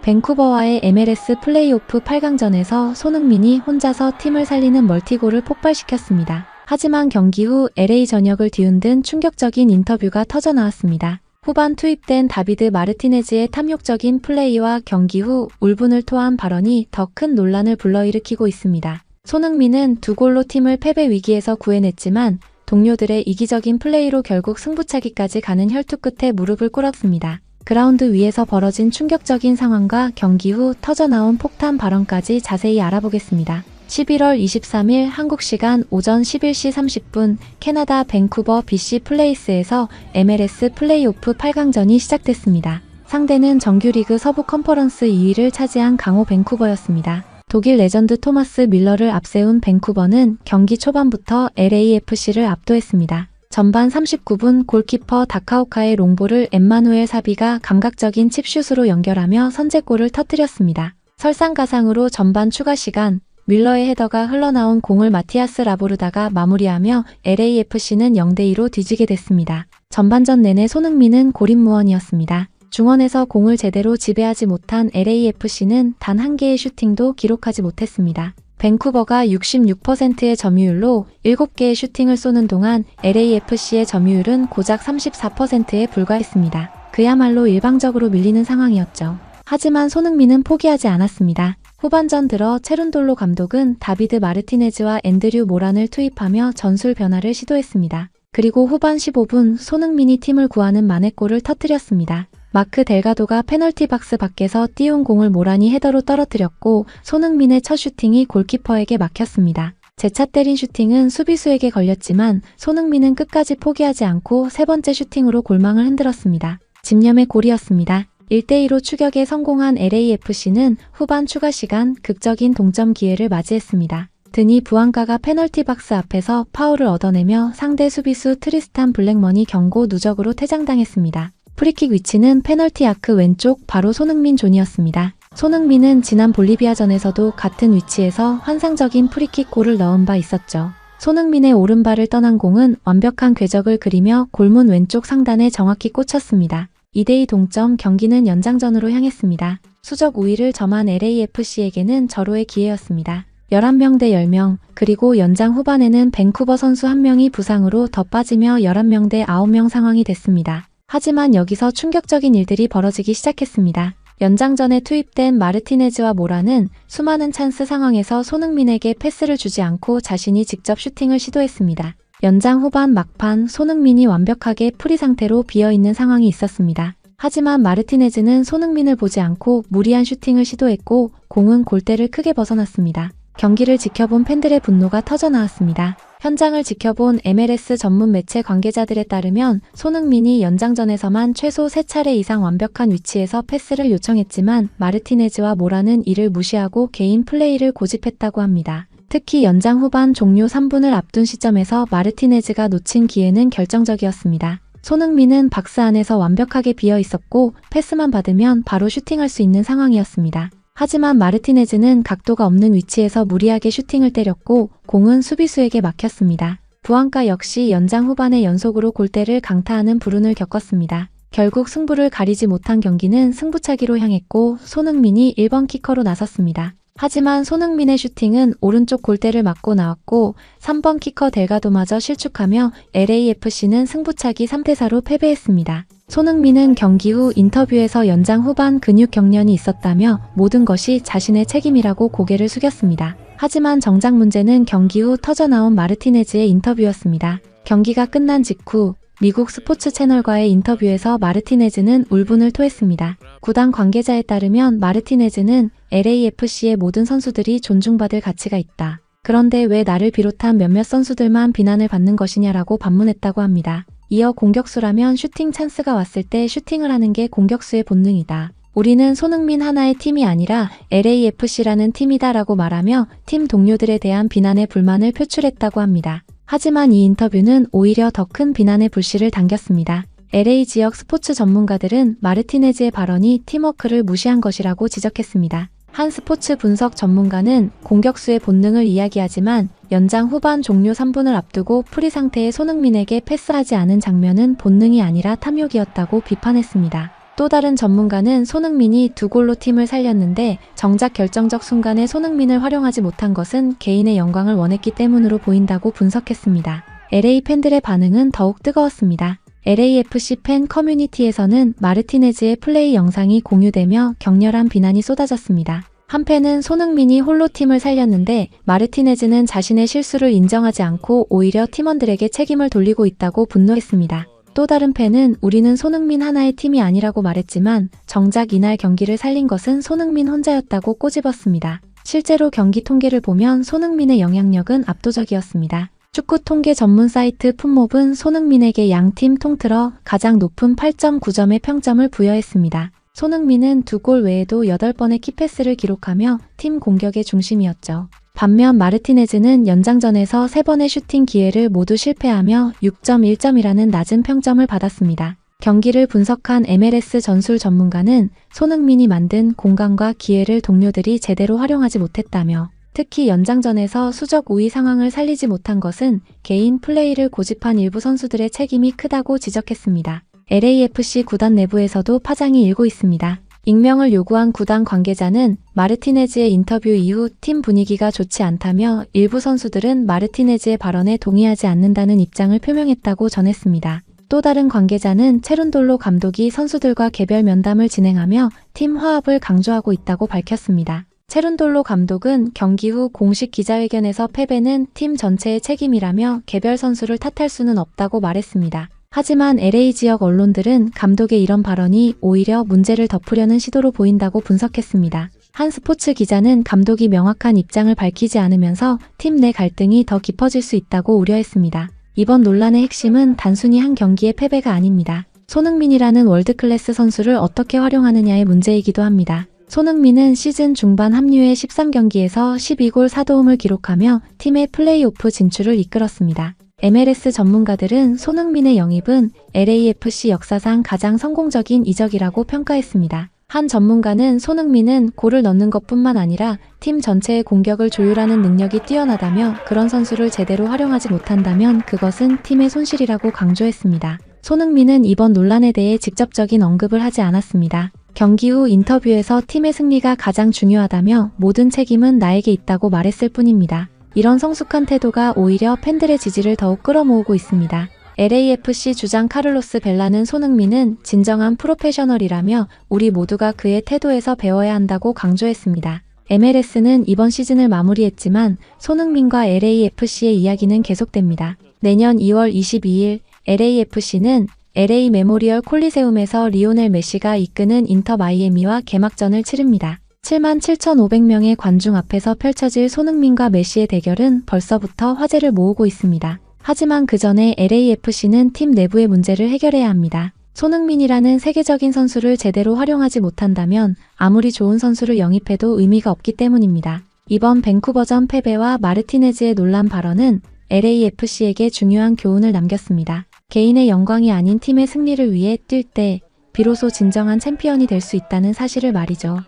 밴쿠버와의 MLS 플레이오프 8강전에서 손흥민이 혼자서 팀을 살리는 멀티골을 폭발시켰습니다. 하지만 경기 후 LA 전역을 뒤흔든 충격적인 인터뷰가 터져나왔습니다. 후반 투입된 다비드 마르티네즈의 탐욕적인 플레이와 경기 후 울분을 토한 발언이 더 큰 논란을 불러일으키고 있습니다. 손흥민은 2골로 팀을 패배 위기에서 구해냈지만 동료들의 이기적인 플레이로 결국 승부차기까지 가는 혈투 끝에 무릎을 꿇었습니다. 그라운드 위에서 벌어진 충격적인 상황과 경기 후 터져나온 폭탄 발언까지 자세히 알아보겠습니다. 11월 23일 한국 시간 오전 11시 30분 캐나다 밴쿠버 BC 플레이스에서 MLS 플레이오프 8강전이 시작됐습니다. 상대는 정규리그 서부 컨퍼런스 2위를 차지한 강호 밴쿠버였습니다. 독일 레전드 토마스 밀러를 앞세운 밴쿠버는 경기 초반부터 LAFC를 압도했습니다. 전반 39분 골키퍼 다카오카의 롱볼을 엠마누엘 사비가 감각적인 칩슛으로 연결하며 선제골을 터뜨렸습니다. 설상가상으로 전반 추가 시간 밀러의 헤더가 흘러나온 공을 마티아스 라보르다가 마무리하며 LAFC는 0대2로 뒤지게 됐습니다. 전반전 내내 손흥민은 고립무원이었습니다. 중원에서 공을 제대로 지배하지 못한 LAFC는 단 한 개의 슈팅도 기록하지 못했습니다. 밴쿠버가 66%의 점유율로 7개의 슈팅을 쏘는 동안 LAFC의 점유율은 고작 34%에 불과했습니다. 그야말로 일방적으로 밀리는 상황이었죠. 하지만 손흥민은 포기하지 않았습니다. 후반전 들어 체룬돌로 감독은 다비드 마르티네즈와 앤드류 모란을 투입하며 전술 변화를 시도했습니다. 그리고 후반 15분 손흥민이 팀을 구하는 만회골을 터뜨렸습니다. 마크 델가도가 페널티 박스 밖에서 띄운 공을 모란이 헤더로 떨어뜨렸고 손흥민의 첫 슈팅이 골키퍼에게 막혔습니다. 재차 때린 슈팅은 수비수에게 걸렸지만 손흥민은 끝까지 포기하지 않고 세 번째 슈팅으로 골망을 흔들었습니다. 집념의 골이었습니다. 1대2로 추격에 성공한 LAFC는 후반 추가 시간 극적인 동점 기회를 맞이했습니다. 드니 부앙가가 페널티 박스 앞에서 파울을 얻어내며 상대 수비수 트리스탄 블랙먼이 경고 누적으로 퇴장당했습니다. 프리킥 위치는 페널티 아크 왼쪽 바로 손흥민 존이었습니다. 손흥민은 지난 볼리비아전에서도 같은 위치에서 환상적인 프리킥 골을 넣은 바 있었죠. 손흥민의 오른발을 떠난 공은 완벽한 궤적을 그리며 골문 왼쪽 상단에 정확히 꽂혔습니다. 2대2 동점 경기는 연장전으로 향했습니다. 수적 우위를 점한 LAFC에게는 절호의 기회였습니다. 11명 대 10명, 그리고 연장 후반에는 밴쿠버 선수 1명이 부상으로 더 빠지며 11명 대 9명 상황이 됐습니다. 하지만 여기서 충격적인 일들이 벌어지기 시작했습니다. 연장전에 투입된 마르티네즈와 모라는 수많은 찬스 상황에서 손흥민에게 패스를 주지 않고 자신이 직접 슈팅을 시도했습니다. 연장 후반 막판 손흥민이 완벽하게 프리 상태로 비어있는 상황이 있었습니다. 하지만 마르티네즈는 손흥민을 보지 않고 무리한 슈팅을 시도했고 공은 골대를 크게 벗어났습니다. 경기를 지켜본 팬들의 분노가 터져나왔습니다. 현장을 지켜본 MLS 전문 매체 관계자들에 따르면 손흥민이 연장전에서만 최소 3차례 이상 완벽한 위치에서 패스를 요청했지만 마르티네즈와 모라는 이를 무시하고 개인 플레이를 고집했다고 합니다. 특히 연장 후반 종료 3분을 앞둔 시점에서 마르티네즈가 놓친 기회는 결정적이었습니다. 손흥민은 박스 안에서 완벽하게 비어 있었고 패스만 받으면 바로 슈팅할 수 있는 상황이었습니다. 하지만 마르티네즈는 각도가 없는 위치에서 무리하게 슈팅을 때렸고 공은 수비수에게 막혔습니다. 부앙가 역시 연장 후반에 연속으로 골대를 강타하는 불운을 겪었습니다. 결국 승부를 가리지 못한 경기는 승부차기로 향했고 손흥민이 1번 키커로 나섰습니다. 하지만 손흥민의 슈팅은 오른쪽 골대를 맞고 나왔고 3번 키커 델가도마저 실축하며 LAFC는 승부차기 3대4로 패배했습니다. 손흥민은 경기 후 인터뷰에서 연장 후반 근육 경련이 있었다며 모든 것이 자신의 책임이라고 고개를 숙였습니다. 하지만 정작 문제는 경기 후 터져나온 마르티네즈의 인터뷰였습니다. 경기가 끝난 직후 미국 스포츠 채널과의 인터뷰에서 마르티네즈는 울분을 토했습니다. 구단 관계자에 따르면 마르티네즈는 LAFC의 모든 선수들이 존중받을 가치가 있다. 그런데 왜 나를 비롯한 몇몇 선수들만 비난을 받는 것이냐라고 반문했다고 합니다. 이어 공격수라면 슈팅 찬스가 왔을 때 슈팅을 하는 게 공격수의 본능이다. 우리는 손흥민 하나의 팀이 아니라 LAFC라는 팀이다 라고 말하며 팀 동료들에 대한 비난의 불만을 표출했다고 합니다. 하지만 이 인터뷰는 오히려 더 큰 비난의 불씨를 당겼습니다. LA 지역 스포츠 전문가들은 마르티네즈의 발언이 팀워크를 무시한 것이라고 지적했습니다. 한 스포츠 분석 전문가는 공격수의 본능을 이야기하지만 연장 후반 종료 3분을 앞두고 프리 상태의 손흥민에게 패스하지 않은 장면은 본능이 아니라 탐욕이었다고 비판했습니다. 또 다른 전문가는 손흥민이 2골로 팀을 살렸는데 정작 결정적 순간에 손흥민을 활용하지 못한 것은 개인의 영광을 원했기 때문으로 보인다고 분석했습니다. LA 팬들의 반응은 더욱 뜨거웠습니다. LAFC 팬 커뮤니티에서는 마르티네즈의 플레이 영상이 공유되며 격렬한 비난이 쏟아졌습니다. 한 팬은 손흥민이 홀로 팀을 살렸는데 마르티네즈는 자신의 실수를 인정하지 않고 오히려 팀원들에게 책임을 돌리고 있다고 분노했습니다. 또 다른 팬은 우리는 손흥민 하나의 팀이 아니라고 말했지만 정작 이날 경기를 살린 것은 손흥민 혼자였다고 꼬집었습니다. 실제로 경기 통계를 보면 손흥민의 영향력은 압도적이었습니다. 축구 통계 전문 사이트 풋몹은 손흥민에게 양팀 통틀어 가장 높은 8.9점의 평점을 부여했습니다. 손흥민은 2골 외에도 8번의 키패스를 기록하며 팀 공격의 중심이었죠. 반면 마르티네즈는 연장전에서 3번의 슈팅 기회를 모두 실패하며 6.1점이라는 낮은 평점을 받았습니다. 경기를 분석한 MLS 전술 전문가는 손흥민이 만든 공간과 기회를 동료들이 제대로 활용하지 못했다며 특히 연장전에서 수적 우위 상황을 살리지 못한 것은 개인 플레이를 고집한 일부 선수들의 책임이 크다고 지적했습니다. LAFC 구단 내부에서도 파장이 일고 있습니다. 익명을 요구한 구단 관계자는 마르티네즈의 인터뷰 이후 팀 분위기가 좋지 않다며 일부 선수들은 마르티네즈의 발언에 동의하지 않는다는 입장을 표명했다고 전했습니다. 또 다른 관계자는 체룬돌로 감독이 선수들과 개별 면담을 진행하며 팀 화합을 강조하고 있다고 밝혔습니다. 체룬돌로 감독은 경기 후 공식 기자회견에서 패배는 팀 전체의 책임이라며 개별 선수를 탓할 수는 없다고 말했습니다. 하지만 LA 지역 언론들은 감독의 이런 발언이 오히려 문제를 덮으려는 시도로 보인다고 분석했습니다. 한 스포츠 기자는 감독이 명확한 입장을 밝히지 않으면서 팀 내 갈등이 더 깊어질 수 있다고 우려했습니다. 이번 논란의 핵심은 단순히 한 경기의 패배가 아닙니다. 손흥민이라는 월드클래스 선수를 어떻게 활용하느냐의 문제이기도 합니다. 손흥민은 시즌 중반 합류해 13경기에서 12골 4도움을 기록하며 팀의 플레이오프 진출을 이끌었습니다. MLS 전문가들은 손흥민의 영입은 LAFC 역사상 가장 성공적인 이적이라고 평가했습니다. 한 전문가는 손흥민은 골을 넣는 것뿐만 아니라 팀 전체의 공격을 조율하는 능력이 뛰어나다며 그런 선수를 제대로 활용하지 못한다면 그것은 팀의 손실이라고 강조했습니다. 손흥민은 이번 논란에 대해 직접적인 언급을 하지 않았습니다. 경기 후 인터뷰에서 팀의 승리가 가장 중요하다며 모든 책임은 나에게 있다고 말했을 뿐입니다. 이런 성숙한 태도가 오히려 팬들의 지지를 더욱 끌어모으고 있습니다. LAFC 주장 카를로스 벨라는 손흥민은 진정한 프로페셔널이라며 우리 모두가 그의 태도에서 배워야 한다고 강조했습니다. MLS는 이번 시즌을 마무리했지만 손흥민과 LAFC의 이야기는 계속됩니다. 내년 2월 22일 LAFC는 LA 메모리얼 콜리세움에서 리오넬 메시가 이끄는 인터 마이애미와 개막전을 치릅니다. 77,500명의 관중 앞에서 펼쳐질 손흥민과 메시의 대결은 벌써부터 화제를 모으고 있습니다. 하지만 그 전에 LAFC는 팀 내부의 문제를 해결해야 합니다. 손흥민이라는 세계적인 선수를 제대로 활용하지 못한다면 아무리 좋은 선수를 영입해도 의미가 없기 때문입니다. 이번 밴쿠버전 패배와 마르티네즈의 논란 발언은 LAFC에게 중요한 교훈을 남겼습니다. 개인의 영광이 아닌 팀의 승리를 위해 뛸 때 비로소 진정한 챔피언이 될 수 있다는 사실을 말이죠.